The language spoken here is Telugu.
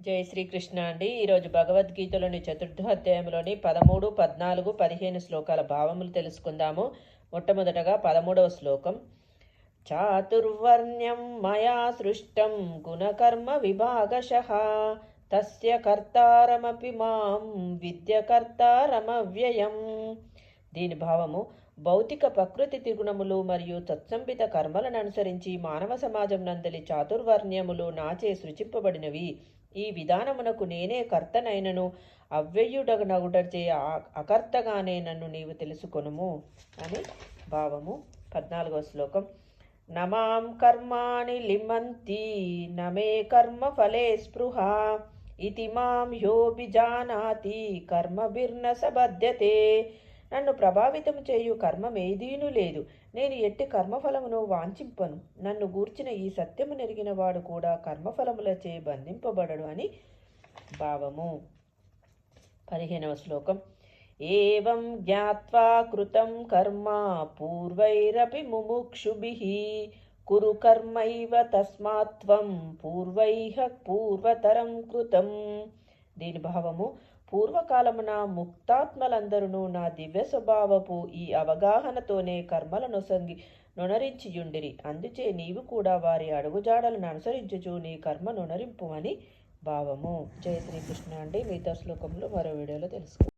జై శ్రీకృష్ణ అండి. ఈరోజు భగవద్గీతలోని చతుర్థ అధ్యాయంలోని 13, 14, 15 శ్లోకాల భావములు తెలుసుకుందాము. మొట్టమొదటగా 13వ శ్లోకం. చాతుర్వర్ణ్యం మయా సృష్టం గుణకర్మ విభాగశః తస్య కర్తారమపి మాం విద్య కర్తారమవ్యయం. దీని భావము: భౌతిక ప్రకృతి త్రిగుణములు మరియు తత్సంబిత కర్మలను అనుసరించి మానవ సమాజం నందలి చాతుర్వర్ణ్యములు నాచే సృజింపబడినవి. ఈ విధానమునకు నేనే కర్తనైనను అవ్యయుడనగుటచే అకర్తగానే నన్ను నీవు తెలుసుకొనుము అని భావము. 14వ శ్లోకం. నమాం కర్మాణి లిమంతి నమే కర్మ ఫలే స్పృహ ఇతి మాం యోభిజానాతి కర్మభిర్న సబధ్యతే. నన్ను ప్రభావితం చేయు కర్మమేదీనూ లేదు, నేను ఎట్టి కర్మఫలమును వాంఛింపను. నన్ను గూర్చిన ఈ సత్యము నెరిగిన వాడు కూడా కర్మఫలములచే బంధింపబడడు అని భావము. 15వ శ్లోకం. ఏవం జ్ఞాత్వా కృతం కర్మ పూర్వైరపి ముముక్షుభిః కురు కర్మైవ తస్మాత్వం పూర్వైః పూర్వతరం కృతం. దీని భావము: పూర్వకాలమున ముక్తాత్మలందరూ నా దివ్య స్వభావపు ఈ అవగాహనతోనే కర్మలను నొనరించియుండిరి. అందుచే నీవు కూడా వారి అడుగుజాడలను అనుసరించుచు నీ కర్మ నొనరింపు అని భావము. జయ శ్రీకృష్ణ అండి. మిగతా శ్లోకంలో మరో వీడియోలో తెలుసుకుందాం.